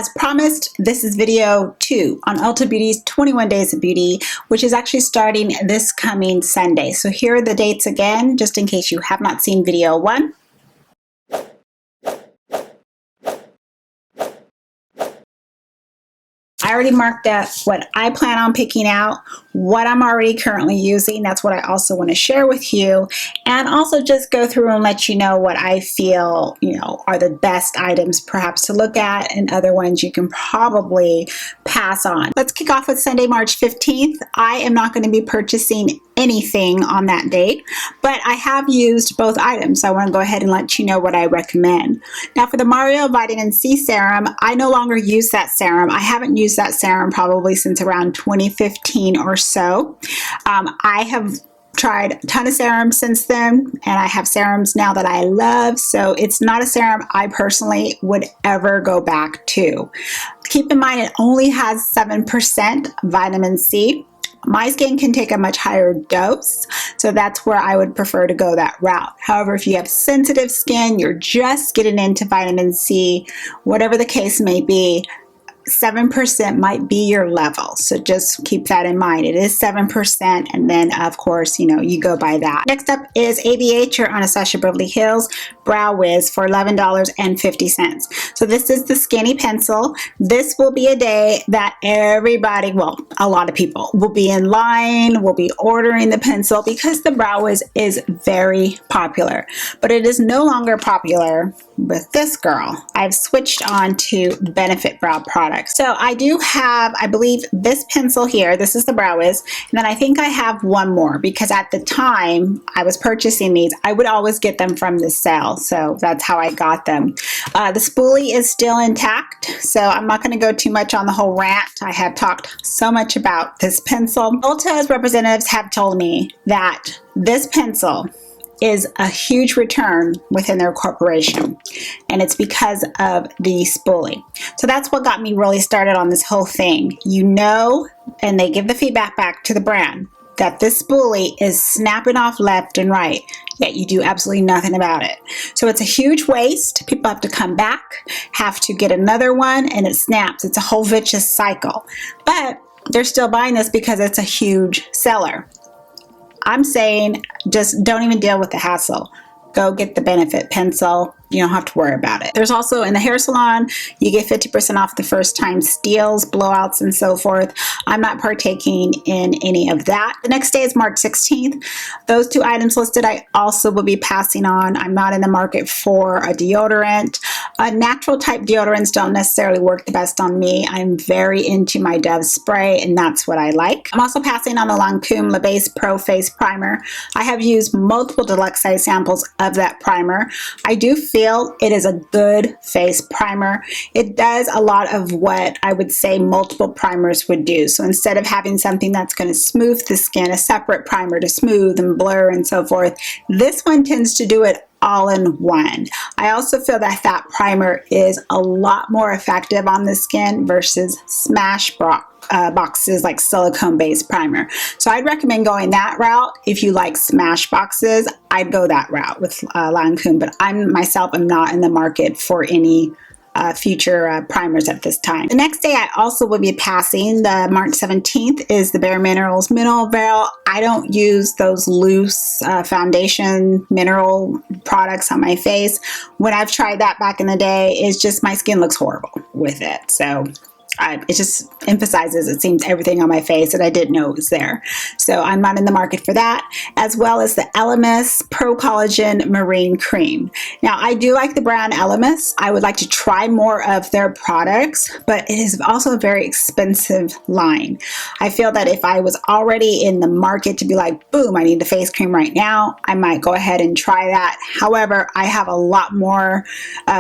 As promised, this is video 2 on Ulta Beauty's 21 Days of Beauty, which is actually starting this coming Sunday. So here are the dates again, just in case you have not seen video 1. I already marked up what I plan on picking out, what I'm already currently using. That's what I also want to share with you, and also just go through and let you know what I feel, are the best items perhaps to look at, and other ones you can probably pass on. Let's kick off with Sunday, March 15th. I am not going to be purchasing anything on that date, but I have used both items. So I want to go ahead and let you know what I recommend. Now for the Mario Vitamin C Serum, I no longer use that serum. I haven't used that serum probably since around 2015 or so. I have tried a ton of serums since then, and I have serums now that I love, so it's not a serum I personally would ever go back to. Keep in mind it only has 7% vitamin C. My skin can take a much higher dose, so that's where I would prefer to go that route. However, if you have sensitive skin, you're just getting into vitamin C, whatever the case may be, 7% might be your level. So just keep that in mind. It is 7%, and then of course, you go by that. Next up is ABH or Anastasia Beverly Hills Brow Wiz for $11.50. So this is the skinny pencil. This will be a day that everybody, well, a lot of people will be in line, will be ordering the pencil because the Brow Wiz is very popular. But it is no longer popular with this girl. I've switched on to Benefit Brow products. So I do have, I believe, this pencil here. This is the Brow Wiz. And then I think I have one more because at the time I was purchasing these, I would always get them from the sale. So that's how I got them. The spoolie is still intact, so I'm not going to go too much on the whole rant. I have talked so much about this pencil. Ulta's representatives have told me that this pencil is a huge return within their corporation, and it's because of the spoolie. So that's what got me really started on this whole thing. And they give the feedback back to the brand that this spoolie is snapping off left and right, yet you do absolutely nothing about it. So it's a huge waste. People have to come back, have to get another one, and it snaps. It's a whole vicious cycle. But they're still buying this because it's a huge seller. I'm saying just don't even deal with the hassle. Go get the Benefit pencil. You don't have to worry about it. There's also in the hair salon, you get 50% off the first time steals, blowouts, and so forth. I'm not partaking in any of that. The next day is March 16th. Those 2 items listed I also will be passing on. I'm not in the market for a deodorant. Natural type deodorants don't necessarily work the best on me. I'm very into my Dove spray, and that's what I like. I'm also passing on the Lancôme La Base Pro Face Primer. I have used multiple deluxe size samples of that primer. I do feel it is a good face primer. It does a lot of what I would say multiple primers would do. So instead of having something that's going to smooth the skin, a separate primer to smooth and blur and so forth, this one tends to do it all in one. I also feel that that primer is a lot more effective on the skin versus Smashbox's like silicone based primer. So I'd recommend going that route. If you like Smashbox's, I'd go that route with Lancôme, but I'm not in the market for any future primers at this time. The next day I also will be passing, the March 17th, is the Bare Minerals Mineral Veil. I don't use those loose foundation mineral products on my face. When I've tried that back in the day, it's just my skin looks horrible with it. So it just emphasizes, it seems, everything on my face that I didn't know was there. So I'm not in the market for that, as well as the Elemis Pro Collagen Marine Cream. Now, I do like the brand Elemis. I would like to try more of their products, but it is also a very expensive line. I feel that if I was already in the market to be like, boom, I need the face cream right now, I might go ahead and try that. However, I have a lot more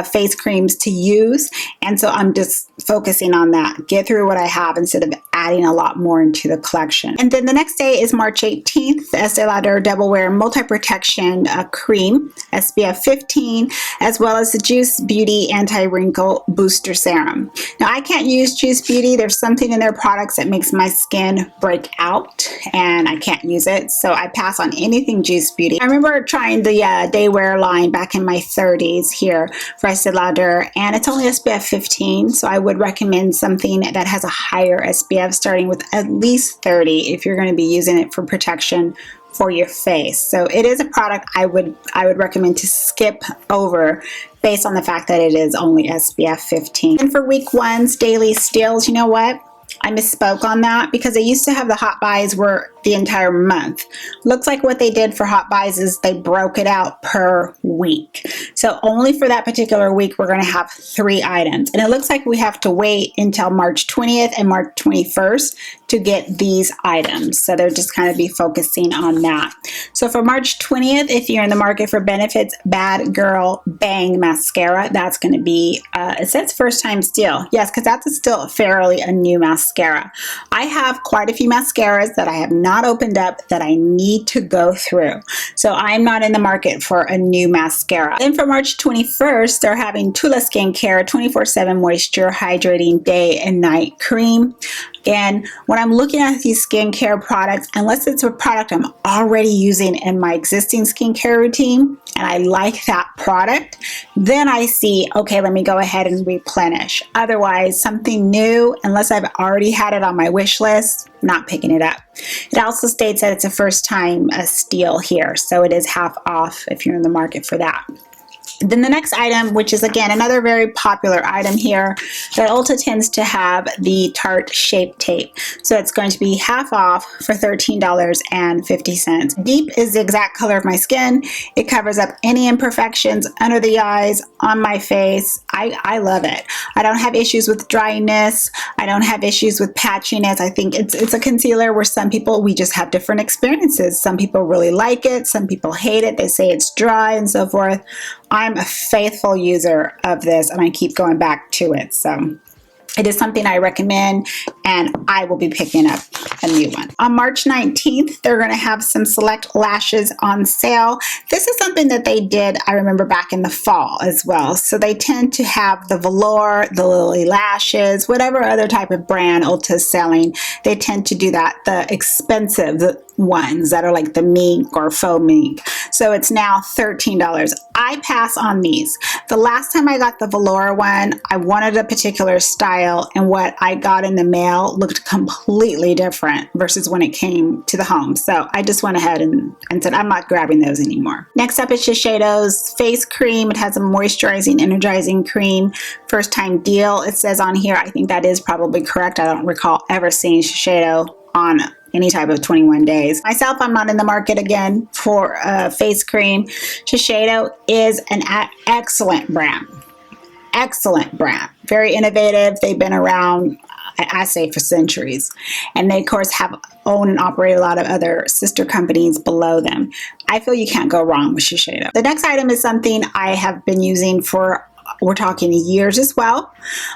face creams to use, and so I'm just focusing on that. Get through what I have instead of adding a lot more into the collection. And then the next day is March 18th, the Estee Lauder Double Wear Multi-Protection Cream, SPF 15, as well as the Juice Beauty Anti-Wrinkle Booster Serum. Now, I can't use Juice Beauty. There's something in their products that makes my skin break out, and I can't use it, so I pass on anything Juice Beauty. I remember trying the Day Wear line back in my 30s here for Estee Lauder, and it's only SPF 15, so I would recommend something that has a higher SPF, starting with at least 30 if you're going to be using it for protection for your face. So it is a product I would recommend to skip over based on the fact that it is only SPF 15. And for week one's daily steals, you know what? I misspoke on that because they used to have the hot buys were the entire month. Looks like what they did for hot buys is they broke it out per week. So only for that particular week, we're going to have 3 items. And it looks like we have to wait until March 20th and March 21st to get these items. So they're just kind of be focusing on that. So for March 20th, if you're in the market for Benefit's Bad Girl Bang Mascara, that's going to be, it says first time steal. Yes, because that's still fairly a new mascara. I have quite a few mascaras that I have not opened up that I need to go through. So I'm not in the market for a new mascara. Then for March 21st, they're having Tula Skincare 24/7 Moisture Hydrating Day and Night Cream. And when I'm looking at these skincare products, unless it's a product I'm already using in my existing skincare routine, and I like that product, then I see, okay, let me go ahead and replenish. Otherwise, something new, unless I've already had it on my wish list, not picking it up. It also states that it's a first time steal here, so it is half off if you're in the market for that. Then the next item, which is again another very popular item here, that Ulta tends to have the Tarte Shape Tape. So it's going to be half off for $13.50. Deep is the exact color of my skin. It covers up any imperfections under the eyes, on my face. I love it. I don't have issues with dryness. I don't have issues with patchiness. I think it's a concealer where some people, we just have different experiences. Some people really like it. Some people hate it. They say it's dry and so forth. I'm a faithful user of this and I keep going back to it. So it is something I recommend and I will be picking up a new one. On March 19th, they're going to have some select lashes on sale. This is something that they did, I remember, back in the fall as well. So they tend to have the velour, the Lily lashes, whatever other type of brand Ulta is selling, they tend to do that. The expensive ones that are like the mink or faux mink. So it's now $13. I pass on these. The last time I got the velour one, I wanted a particular style and what I got in the mail looked completely different versus when it came to the home. So I just went ahead and said, I'm not grabbing those anymore. Next up is Shiseido's face cream. It has a moisturizing, energizing cream. First time deal, it says on here. I think that is probably correct. I don't recall ever seeing Shiseido on any type of 21 days. Myself, I'm not in the market again for face cream. Shiseido is an excellent brand. Excellent brand. Very innovative. They've been around, I say, for centuries. And they, of course, have owned and operate a lot of other sister companies below them. I feel you can't go wrong with Shiseido. The next item is something I have been using for, we're talking years as well.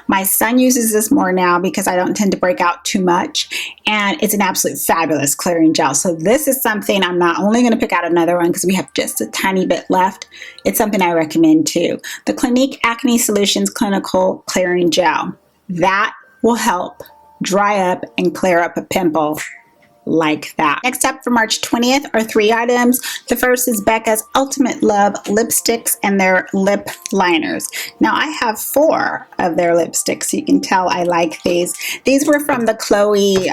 My son uses this more now because I don't tend to break out too much, and it's an absolute fabulous clearing gel. So this is something I'm not only going to pick out another one because we have just a tiny bit left. It's something I recommend too. The Clinique Acne Solutions Clinical Clearing Gel. That will help dry up and clear up a pimple like that. Next up for March 20th are 3 items. The first is Becca's Ultimate Love lipsticks and their lip liners. Now I have 4 of their lipsticks, so you can tell I like these. These were from the Chloe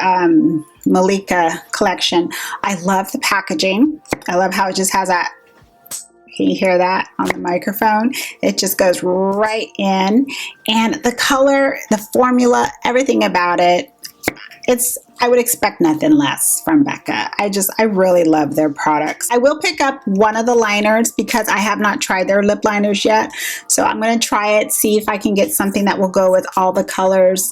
Malika collection. I love the packaging. I love how it just has that. Can you hear that on the microphone? It just goes right in. And the color, the formula, everything about it, I would expect nothing less from Becca. I really love their products. I will pick up one of the liners because I have not tried their lip liners yet. So I'm going to try it, see if I can get something that will go with all the colors.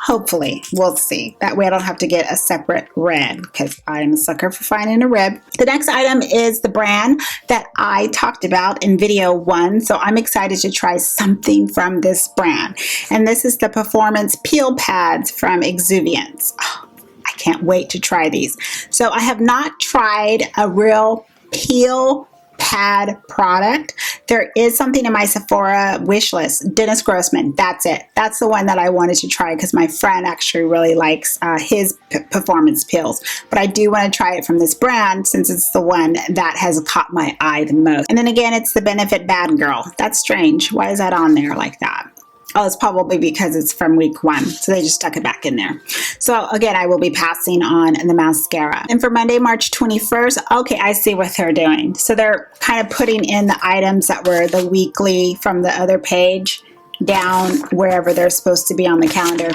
Hopefully, we'll see. That way I don't have to get a separate red because I'm a sucker for finding a red. The next item is the brand that I talked about in video 1. So I'm excited to try something from this brand. And this is the Performance Peel Pads from Exuviance. Oh, I can't wait to try these. So I have not tried a real peel pad product. There is something in my Sephora wish list. Dennis Grossman, that's it. That's the one that I wanted to try because my friend actually really likes his performance peels. But I do want to try it from this brand since it's the one that has caught my eye the most. And then again, it's the Benefit Bad Girl. That's strange. Why is that on there like that? Oh, it's probably because it's from week 1. So they just stuck it back in there. So again, I will be passing on the mascara. And for Monday, March 21st, okay, I see what they're doing. So they're kind of putting in the items that were the weekly from the other page down wherever they're supposed to be on the calendar.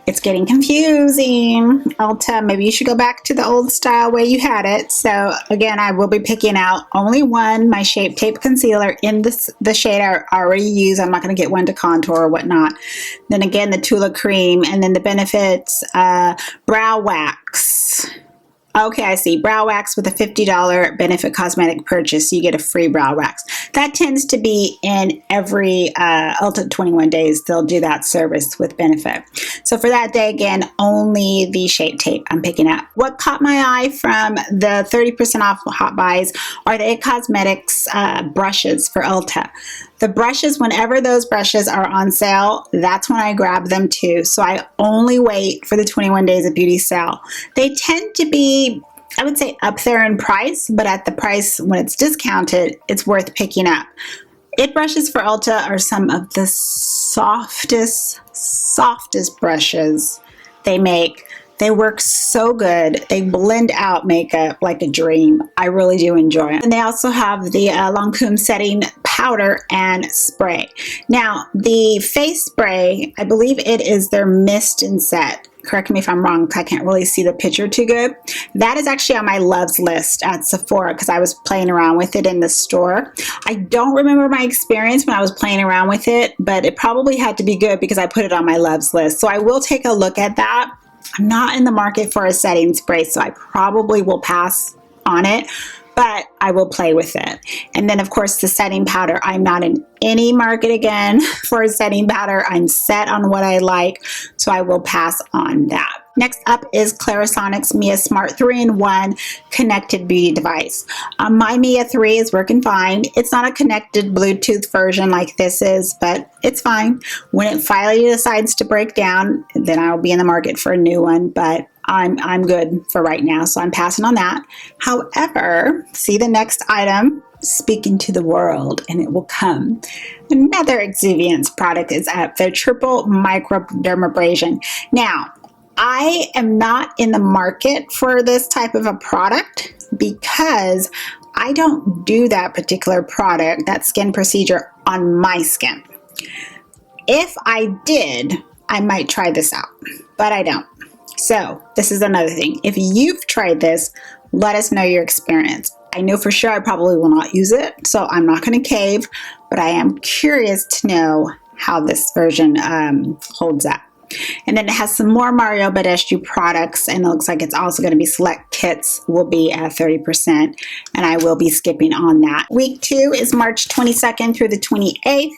It's getting confusing. Ulta, maybe you should go back to the old style way you had it. So again, I will be picking out only one, my Shape Tape Concealer in the shade I already use. I'm not going to get one to contour or whatnot. Then again, the Tula Cream, and then the Benefits Brow Wax. Okay, I see. Brow wax with a $50 Benefit Cosmetic purchase. You get a free brow wax. That tends to be in every Ulta 21 days. They'll do that service with Benefit. So for that day, again, only the Shape Tape I'm picking up. What caught my eye from the 30% off Hot Buys are the It Cosmetics brushes for Ulta. The brushes, whenever those brushes are on sale, that's when I grab them too. So I only wait for the 21 days of beauty sale. They tend to be, I would say, up there in price, but at the price when it's discounted, it's worth picking up. It brushes for Ulta are some of the softest brushes they make. They work so good. They blend out makeup like a dream. I really do enjoy it. And they also have the Lancôme setting powder and spray. Now, the face spray, I believe it is their Mist and Set. Correct me if I'm wrong, I can't really see the picture too good. That is actually on my loves list at Sephora because I was playing around with it in the store. I don't remember my experience when I was playing around with it, but it probably had to be good because I put it on my loves list. So I will take a look at that. I'm not in the market for a setting spray, so I probably will pass on it, but I will play with it. And then, of course, the setting powder. I'm not in any market again for a setting powder. I'm set on what I like, so I will pass on that. Next up is Clarisonic's Mia Smart 3-in-1 connected beauty device. My Mia 3 is working fine. It's not a connected Bluetooth version like this is, but it's fine. When it finally decides to break down, then I'll be in the market for a new one, but I'm good for right now, so I'm passing on that. However, see the next item, speaking to the world, and it will come. Another Exuviance product is up, their Triple Microdermabrasion. Now, I am not in the market for this type of a product because I don't do that particular product, that skin procedure, on my skin. If I did, I might try this out, but I don't. So this is another thing. If you've tried this, let us know your experience. I know for sure I probably will not use it, so I'm not going to cave, but I am curious to know how this version holds up. And then it has some more Mario Badescu products, and it looks like it's also going to be select kits will be at 30%, and I will be skipping on that. Week 2 is March 22nd through the 28th.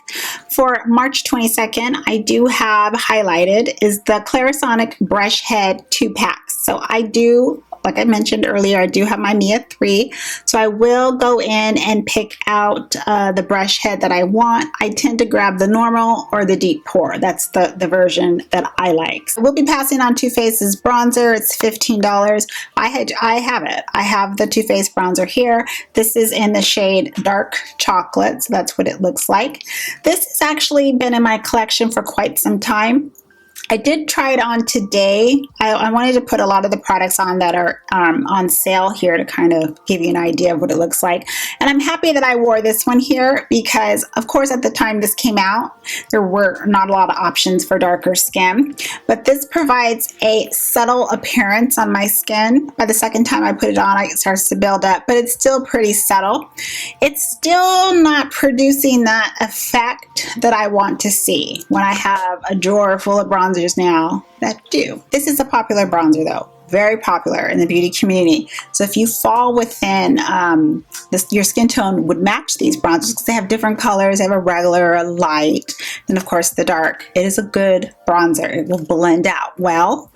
For March 22nd, I do have highlighted is the Clarisonic Brush Head 2-packs. So I do, like I mentioned earlier, I do have my Mia 3, so I will go in and pick out the brush head that I want. I tend to grab the normal or the deep pour. That's the version that I like. So we'll be passing on Too Faced's bronzer. It's $15. I have it. I have the Too Faced bronzer here. This is in the shade Dark Chocolate, so that's what it looks like. This has actually been in my collection for quite some time. I did try it on today. I wanted to put a lot of the products on that are on sale here to kind of give you an idea of what it looks like. And I'm happy that I wore this one here because, of course, at the time this came out, there were not a lot of options for darker skin. But this provides a subtle appearance on my skin. By the second time I put it on, it starts to build up, but it's still pretty subtle. It's still not producing that effect that I want to see when I have a drawer full of bronzers now that do. This is a popular bronzer though, very popular in the beauty community. So if you fall within your skin tone would match these bronzers because they have different colors. They have a regular, a light, and of course the dark. It is a good bronzer. It will blend out well.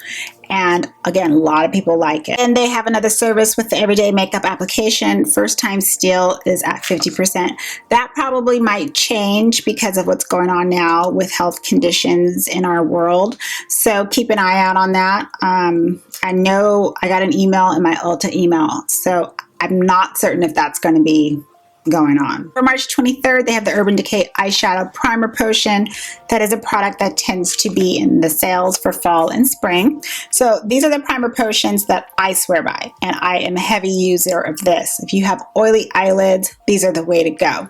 And again, a lot of people like it. And they have another service with the everyday makeup application. First time steal is at 50%. That probably might change because of what's going on now with health conditions in our world. So keep an eye out on that. I know I got an email in my Ulta email, so I'm not certain if that's going to be going on. For March 23rd, they have the Urban Decay Eyeshadow Primer Potion. That is a product that tends to be in the sales for fall and spring. So these are the primer potions that I swear by, and I am a heavy user of this. If you have oily eyelids, these are the way to go.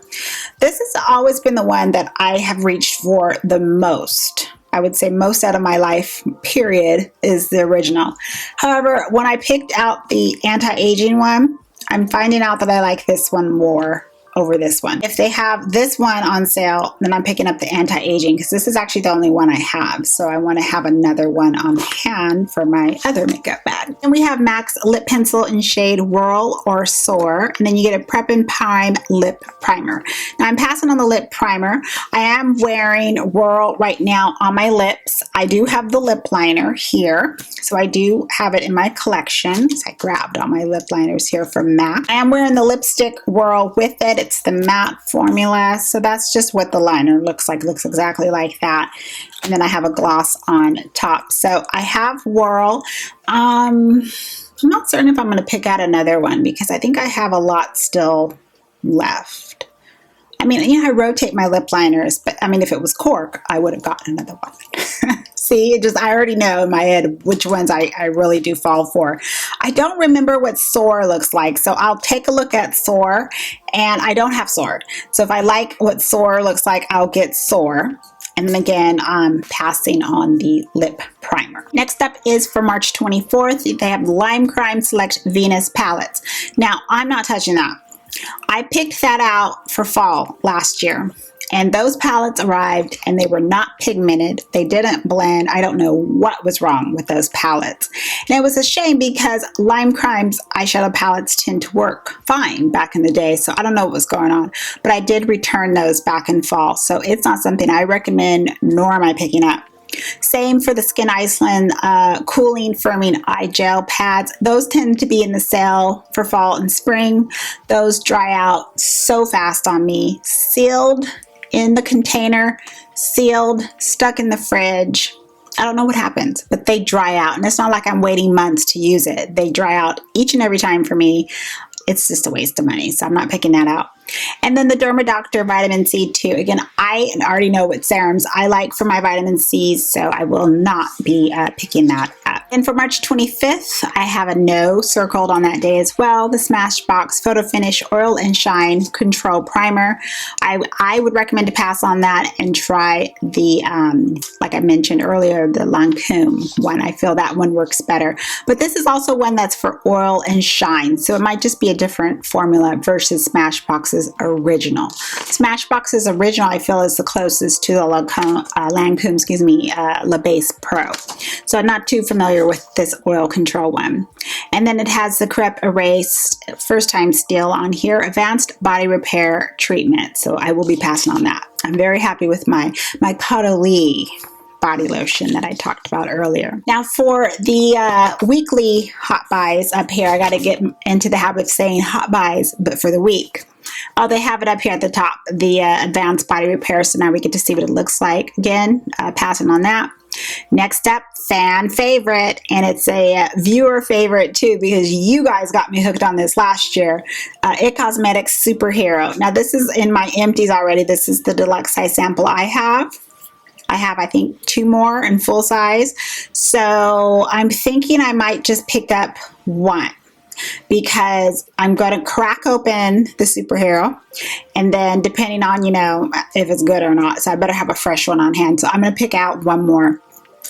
This has always been the one that I have reached for the most. I would say most out of my life, period, is the original. However, when I picked out the anti-aging one, I'm finding out that I like this one more over this one. If they have this one on sale, then I'm picking up the anti-aging because this is actually the only one I have. So I want to have another one on hand for my other makeup bag. And we have M.A.C lip pencil in shade Whirl or Soar. And then you get a Prep and Prime lip primer. Now I'm passing on the lip primer. I am wearing Whirl right now on my lips. I do have the lip liner here. So I do have it in my collection. So I grabbed all my lip liners here from M.A.C. I am wearing the lipstick Whirl with it. It's the matte formula, so that's just what the liner looks like. It looks exactly like that. And then I have a gloss on top. So I have Whirl. I'm not certain if I'm going to pick out another one because I think I have a lot still left. I mean, you know, I rotate my lip liners, but I mean, if it was cork, I would have gotten another one. See, I already know in my head which ones I really do fall for. I don't remember what Soar looks like, so I'll take a look at Soar, and I don't have Soar. So if I like what Soar looks like, I'll get Soar. And then again, I'm passing on the lip primer. Next up is for March 24th, they have Lime Crime Select Venus palettes. Now, I'm not touching that. I picked that out for fall last year. And those palettes arrived and they were not pigmented. They didn't blend. I don't know what was wrong with those palettes. And it was a shame because Lime Crime's eyeshadow palettes tend to work fine back in the day. So I don't know what was going on. But I did return those back in fall. So it's not something I recommend, nor am I picking up. Same for the Skin Iceland Cooling Firming Eye Gel Pads. Those tend to be in the sale for fall and spring. Those dry out so fast on me. Sealed in the container, sealed, stuck in the fridge. I don't know what happens, but they dry out. And it's not like I'm waiting months to use it. They dry out each and every time for me. It's just a waste of money, so I'm not picking that out. And then the Derma Doctor Vitamin C2. Again, I already know what serums I like for my vitamin C's, so I will not be picking that up. And for March 25th, I have a no circled on that day as well. The Smashbox Photo Finish Oil and Shine Control Primer. I would recommend to pass on that and try the, like I mentioned earlier, the Lancôme one. I feel that one works better. But this is also one that's for oil and shine, so it might just be a different formula versus Smashbox's original. Smashbox's original, I feel, is the closest to the Lancôme, La Base Pro. So I'm not too familiar with this oil control one. And then it has the Crep Erase First Time Steal on here, Advanced Body Repair Treatment. So I will be passing on that. I'm very happy with my Kylie body lotion that I talked about earlier. Now for the weekly hot buys up here, I got to get into the habit of saying hot buys, but for the week. Oh, they have it up here at the top, the Advanced Body Repair, so now we get to see what it looks like. Again, passing on that. Next up, fan favorite, and it's a viewer favorite too because you guys got me hooked on this last year. It Cosmetics Superhero. Now this is in my empties already. This is the deluxe size sample I have. I have, I think, 2 more in full size. So I'm thinking I might just pick up 1, because I'm going to crack open the Superhero, and then depending on, you know, if it's good or not, so I better have a fresh one on hand. So I'm going to pick out 1 more.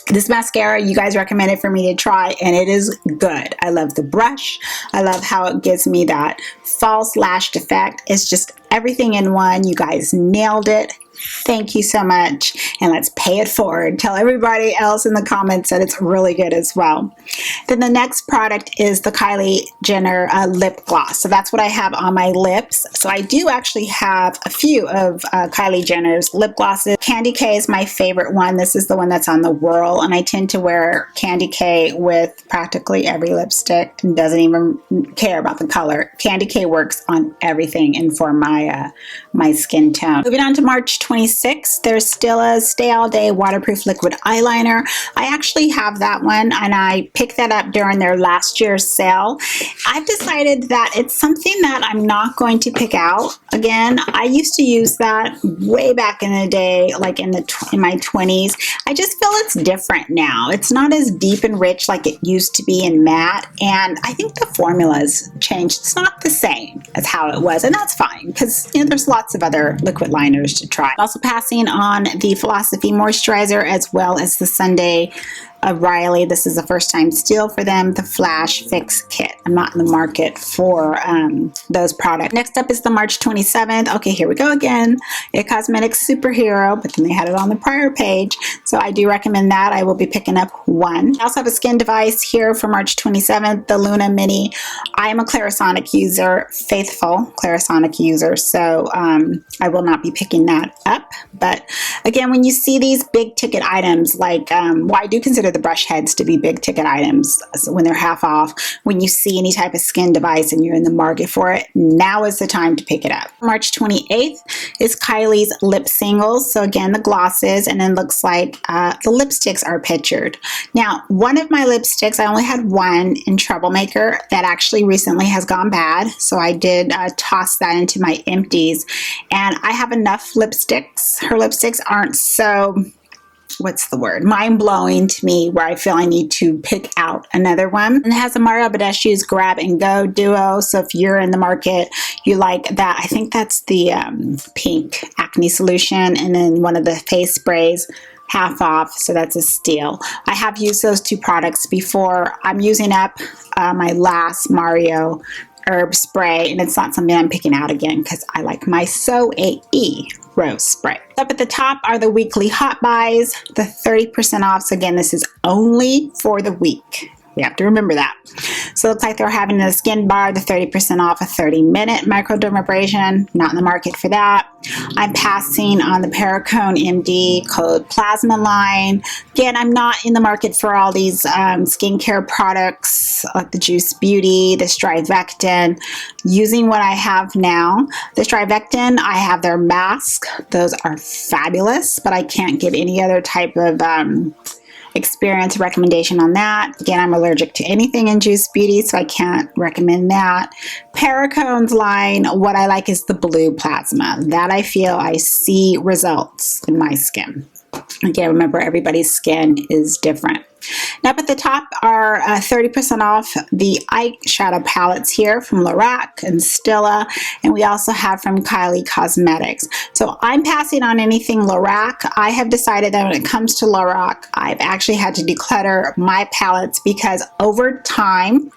This mascara, you guys recommended for me to try, and it is good. I love the brush. I love how it gives me that false lashed effect. It's just everything in one. You guys nailed it. Thank you so much, and let's pay it forward. Tell everybody else in the comments that it's really good as well. Then the next product is the Kylie Jenner lip gloss. So that's what I have on my lips. So I do actually have a few of Kylie Jenner's lip glosses. Candy K is my favorite one. This is the one that's on the Whirl, and I tend to wear Candy K with practically every lipstick and doesn't even care about the color. Candy K works on everything and for my my skin tone. Moving on to March 26th, there's still a Stay All Day waterproof liquid eyeliner. I actually have that one, and I picked that up during their last year's sale. I've decided that it's something that I'm not going to pick out again. I used to use that way back in the day, like in my 20s. I just feel it's different now. It's not as deep and rich like it used to be in matte, and I think the formula's changed. It's not the same as how it was, and that's fine, because, you know, there's lots of other liquid liners to try. Also passing on the Philosophy Moisturizer, as well as the Sunday of Riley. This is a first time steal for them, the Flash Fix Kit. I'm not in the market for those products. Next up is the March 27th. Okay, here we go again. It Cosmetics Superhero, but then they had it on the prior page. So I do recommend that. I will be picking up 1. I also have a skin device here for March 27th, the Luna Mini. I am a Clarisonic user, faithful Clarisonic user, so I will not be picking that up. But again, when you see these big ticket items, like, well, I do consider the brush heads to be big ticket items when they're half off. When you see any type of skin device and you're in the market for it, now is the time to pick it up. March 28th is Kylie's lip singles. So again, the glosses, and then looks like the lipsticks are pictured. Now, one of my lipsticks, I only had 1 in Troublemaker that actually recently has gone bad. So I did toss that into my empties, and I have enough lipsticks. Her lipsticks aren't so, what's the word, mind-blowing to me, where I feel I need to pick out another one. And it has a Mario Badescu's Grab and Go Duo. So if you're in the market, you like that. I think that's the pink acne solution, and then one of the face sprays, half off, so that's a steal. I have used those 2 products before. I'm using up my last Mario herb spray, and it's not something I'm picking out again because I like my So AE rose spray. Up at the top are the weekly hot buys, the 30% off. So again, this is only for the week. We have to remember that. So it looks like they're having a skin bar, the 30% off a 30-minute microdermabrasion. Not in the market for that. I'm passing on the Perricone MD Code Plasma line. Again, I'm not in the market for all these skincare products like the Juice Beauty, the Strivectin. Using what I have now. The Strivectin, I have their mask. Those are fabulous, but I can't give any other type of experience recommendation on that. Again, I'm allergic to anything in Juice Beauty, so I can't recommend that. Perricone's line, what I like is the blue plasma. That I feel I see results in my skin. Again, remember, everybody's skin is different. Now up at the top are 30% off the eyeshadow palettes here from Lorac and Stila, and we also have from Kylie Cosmetics. So I'm passing on anything Lorac. I have decided that when it comes to Lorac, I've actually had to declutter my palettes because over time,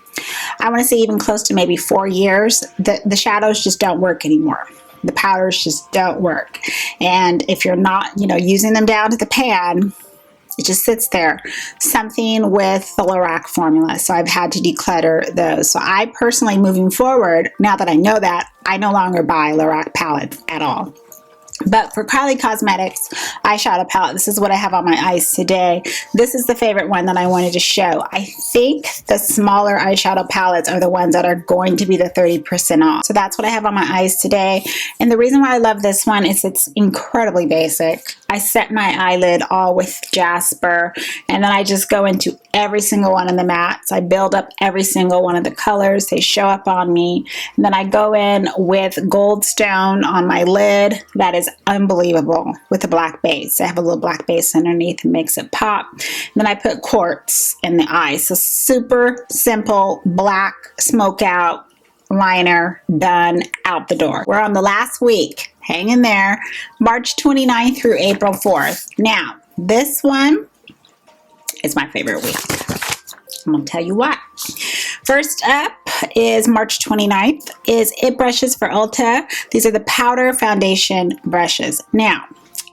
I want to say even close to maybe 4 years, the shadows just don't work anymore. The powders just don't work. And if you're not, you know, using them down to the pan, it just sits there. Something with the Lorac formula. So I've had to declutter those. So I personally, moving forward, now that I know that, I no longer buy Lorac palettes at all. But for Kylie Cosmetics eyeshadow palette, this is what I have on my eyes today. This is the favorite one that I wanted to show. I think the smaller eyeshadow palettes are the ones that are going to be the 30% off. So that's what I have on my eyes today. And the reason why I love this one is it's incredibly basic. I set my eyelid all with Jasper, and then I just go into every single one of the mattes. I build up every single one of the colors. They show up on me. And then I go in with Goldstone on my lid. That is unbelievable with a black base. I have a little black base underneath and makes it pop. And then I put quartz in the eye. So super simple black smoke out liner, done, out the door. We're on the last week. Hang in there. March 29th through April 4th. Now, this one is my favorite week. I'm going to tell you why. First up is March 29th is It Brushes for Ulta. These are the powder foundation brushes. Now,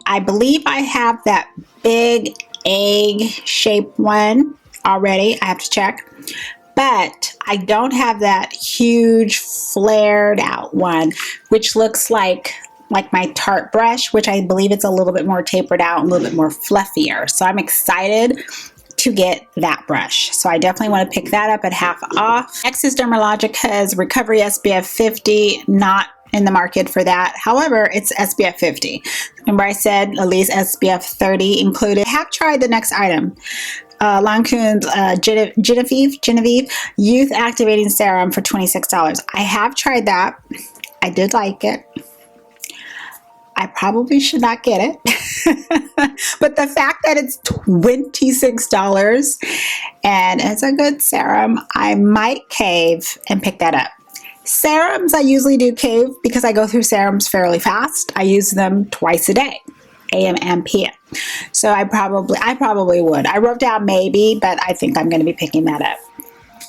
I believe I have that big egg-shaped one already. I have to check. But I don't have that huge flared out one, which looks like my Tarte brush, which I believe it's a little bit more tapered out, a little bit more fluffier. So I'm excited to get that brush. So I definitely want to pick that up at half off. Next is Dermalogica's Recovery SPF 50, not in the market for that. However, it's SPF 50. Remember I said at least SPF 30 included. I have tried the next item. Lancone's Genevieve Youth Activating Serum for $26. I have tried that. I did like it. I probably should not get it. But the fact that it's $26 and it's a good serum, I might cave and pick that up. Serums, I usually do cave because I go through serums fairly fast. I use them twice a day, AM and PM. So I probably would. I wrote down maybe, but I think I'm going to be picking that up.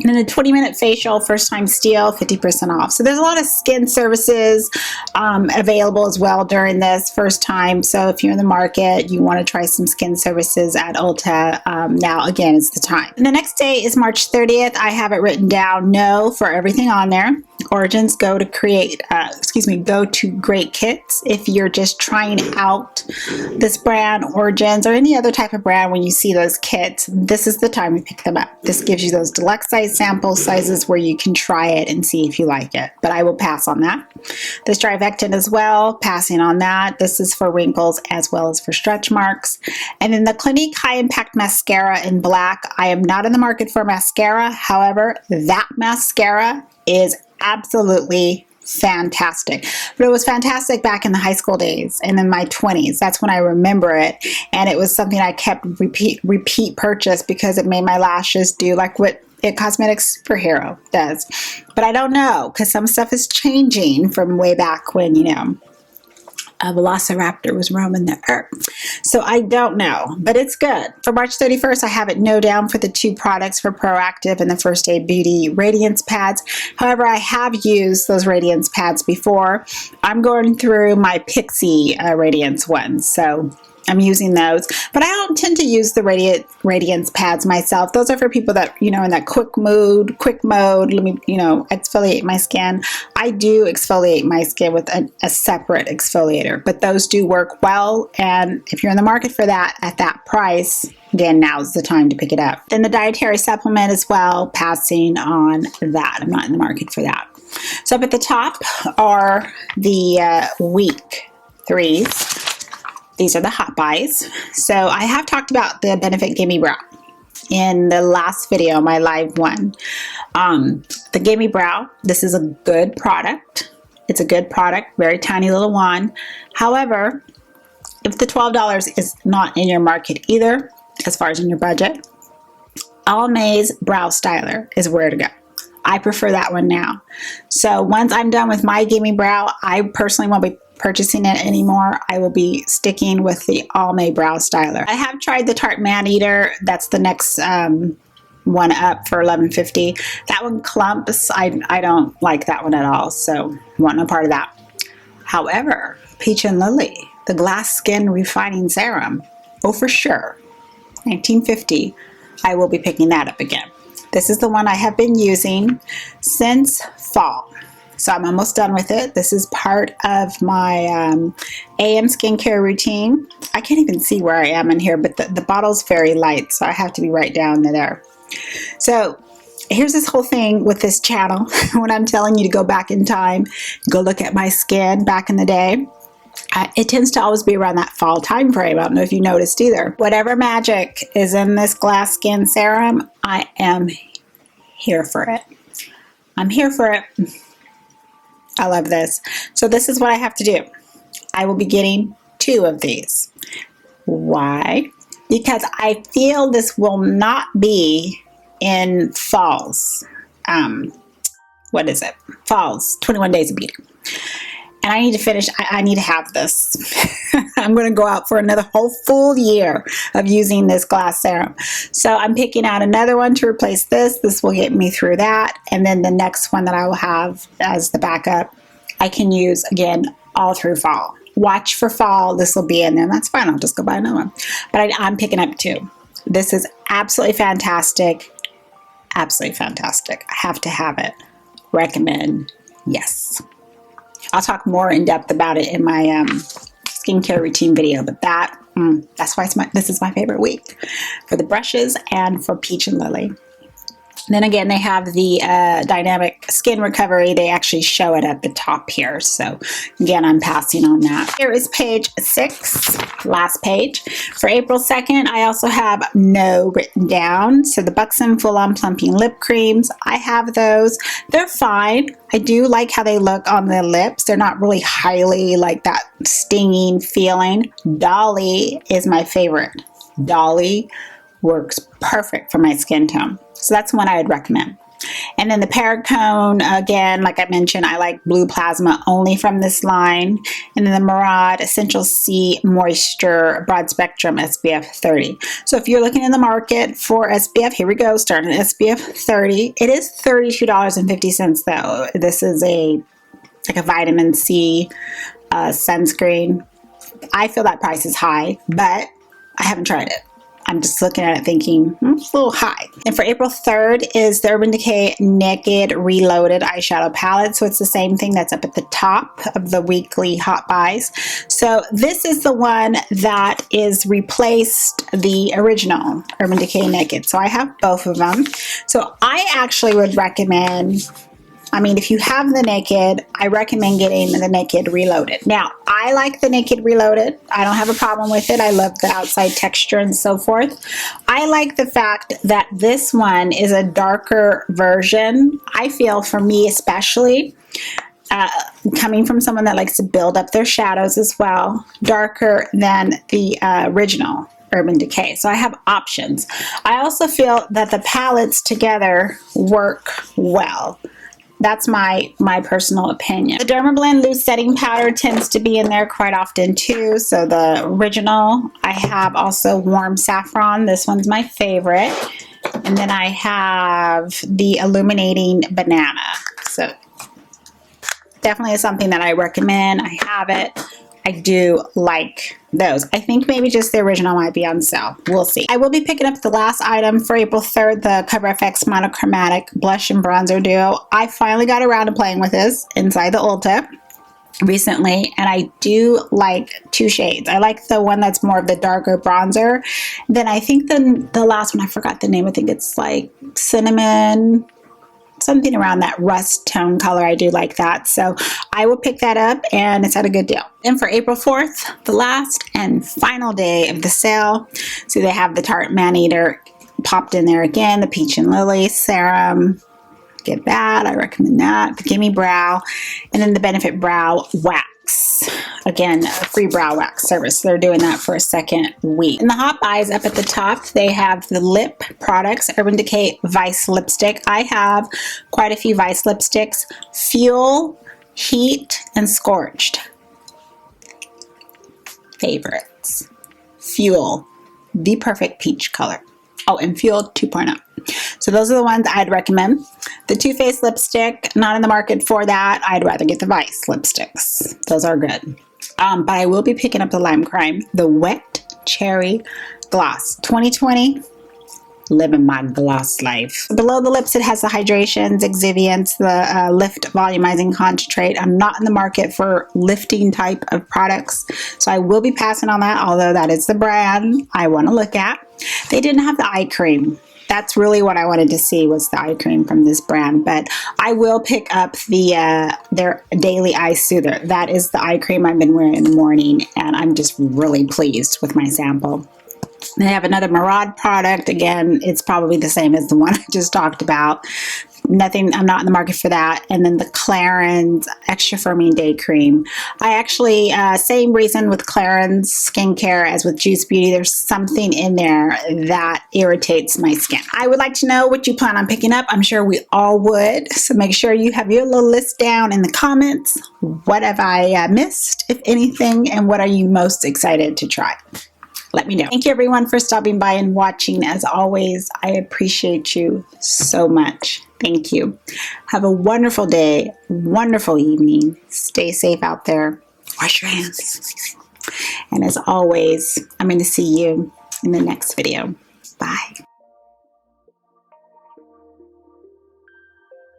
And then the 20-minute facial, first time steal, 50% off. So there's a lot of skin services available as well during this first time. So if you're in the market, you want to try some skin services at Ulta, now again is the time. And the next day is March 30th. I have it written down, no for everything on there. Origins, go to Great Kits. If you're just trying out this brand, Origins, or any other type of brand, when you see those kits, this is the time to pick them up. This gives you those deluxe size sample sizes where you can try it and see if you like it. But I will pass on that. This Drivectin as well, passing on that. This is for wrinkles as well as for stretch marks. And then the Clinique High Impact Mascara in black. I am not in the market for mascara. However, that mascara is absolutely fantastic. But it was fantastic back in the high school days and in my 20s. That's when I remember it. And it was something I kept repeat purchase because it made my lashes do like what It Cosmetics Superhero does. But I don't know, because some stuff is changing from way back when, you know, a velociraptor was roaming the earth. So I don't know, but it's good. For March 31st, I have it no down for the two products for Proactive and the First Aid Beauty Radiance Pads. However, I have used those Radiance Pads before. I'm going through my Pixie Radiance ones, so I'm using those, but I don't tend to use the Radiance Pads myself. Those are for people that, you know, in that quick mode, let me, you know, exfoliate my skin. I do exfoliate my skin with a separate exfoliator, but those do work well. And if you're in the market for that at that price, again, now's the time to pick it up. Then the dietary supplement as well, passing on that. I'm not in the market for that. So up at the top are the week threes. These are the hot buys. So I have talked about the Benefit Gimme Brow in the last video, my live one. The Gimme Brow, this is a good product. It's a good product, very tiny little wand. However, if the $12 is not in your market either, as far as in your budget, M.A.C Brow Styler is where to go. I prefer that one now. So once I'm done with my Gimme Brow, I personally won't be purchasing it anymore. I will be sticking with the M.A.C Brow Styler. I have tried the Tarte Man Eater. That's the next one up for $11.50. That one clumps. I don't like that one at all, so want no part of that. However, Peach and Lily, the Glass Skin Refining Serum, oh for sure, $19.50. I will be picking that up again. This is the one I have been using since fall. So I'm almost done with it. This is part of my AM skincare routine. I can't even see where I am in here, but the bottle's very light, so I have to be right down there. So here's this whole thing with this channel. When I'm telling you to go back in time, go look at my skin back in the day. It tends to always be around that fall time frame. I don't know if you noticed either. Whatever magic is in this glass skin serum, I am here for it. I'm here for it. I love this. So this is what I have to do. I will be getting 2 of these. Why? Because I feel this will not be in falls. What is it? Falls, 21 Days of Beauty. And I need to finish, I need to have this. I'm going to go out for another whole full year of using this glass serum. So I'm picking out another one to replace this. This will get me through that. And then the next one that I will have as the backup, I can use again all through fall. Watch for fall. This will be in there. That's fine. I'll just go buy another one. But I'm picking up 2. This is absolutely fantastic. Absolutely fantastic. I have to have it. Recommend. Yes. I'll talk more in depth about it in my skincare routine video, but that's why this is my favorite week for the brushes and for Peach and Lily. Then again, they have the dynamic skin recovery. They actually show it at the top here. So again, I'm passing on that. Here is page 6, last page. For April 2nd, I also have No written down. So the Buxom Full On Plumping Lip Creams, I have those. They're fine. I do like how they look on the lips. They're not really highly like that stinging feeling. Dolly is my favorite. Dolly works perfect for my skin tone. So that's one I would recommend. And then the Paracone, again, like I mentioned, I like Blue Plasma only from this line. And then the Murad Essential C Moisture Broad Spectrum SPF 30. So if you're looking in the market for SPF, here we go, starting at SPF 30. It is $32.50 though. This is like a vitamin C sunscreen. I feel that price is high, but I haven't tried it. I'm just looking at it thinking, it's a little high. And for April 3rd is the Urban Decay Naked Reloaded Eyeshadow Palette. So it's the same thing that's up at the top of the weekly hot buys. So this is the one that is replaced the original Urban Decay Naked. So I have both of them. So I actually would recommend, if you have the Naked, I recommend getting the Naked Reloaded. Now, I like the Naked Reloaded. I don't have a problem with it. I love the outside texture and so forth. I like the fact that this one is a darker version. I feel, for me especially, coming from someone that likes to build up their shadows as well, darker than the original Urban Decay. So I have options. I also feel that the palettes together work well. That's my personal opinion. The Dermablend Loose Setting Powder tends to be in there quite often too. So the original, I have also Warm Saffron. This one's my favorite. And then I have the Illuminating Banana. So definitely is something that I recommend. I have it. I do like those. I think maybe just the original might be on sale. We'll see. I will be picking up the last item for April 3rd, the CoverFX Monochromatic Blush and Bronzer Duo. I finally got around to playing with this inside the Ulta recently, and I do like 2 shades. I like the one that's more of the darker bronzer. Then I think the last one, I forgot the name. I think it's like cinnamon, something around that rust tone color. I do like that. So I will pick that up, and it's at a good deal. And for April 4th, the last and final day of the sale, so they have the Tarte Man-Eater popped in there again, the Peach and Lily Serum. Get that. I recommend that. The Gimme Brow, and then the Benefit Brow Wax. Again, a free brow wax service. They're doing that for a second week. In the hot buys up at the top, they have the lip products, Urban Decay Vice Lipstick. I have quite a few Vice lipsticks. Fuel, Heat, and Scorched. Favorites. Fuel, the perfect peach color. Oh, and Fuel 2.0. So those are the ones I'd recommend. The Too Faced lipstick, not in the market for that. I'd rather get the Vice lipsticks. Those are good. But I will be picking up the Lime Crime, the Wet Cherry Gloss 2020. Living my gloss life. Below the lips, it has the Hydrations, Exuviance, the Lift Volumizing Concentrate. I'm not in the market for lifting type of products, so I will be passing on that, although that is the brand I want to look at. They didn't have the eye cream. that's really what I wanted to see, was the eye cream from this brand. But I will pick up their Daily Eye Soother. That is the eye cream I've been wearing in the morning, and I'm just really pleased with my sample. They have another Murad product. Again, it's probably the same as the one I just talked about. Nothing, I'm not in the market for that. And then the Clarins Extra Firming Day Cream. I actually, same reason with Clarins skincare as with Juice Beauty, there's something in there that irritates my skin. I would like to know what you plan on picking up. I'm sure we all would. So make sure you have your little list down in the comments. What have I missed, if anything, and what are you most excited to try? Let me know. Thank you everyone for stopping by and watching. As always, I appreciate you so much. Thank you. Have a wonderful day, wonderful evening. Stay safe out there. Wash your hands. And as always, I'm going to see you in the next video. Bye.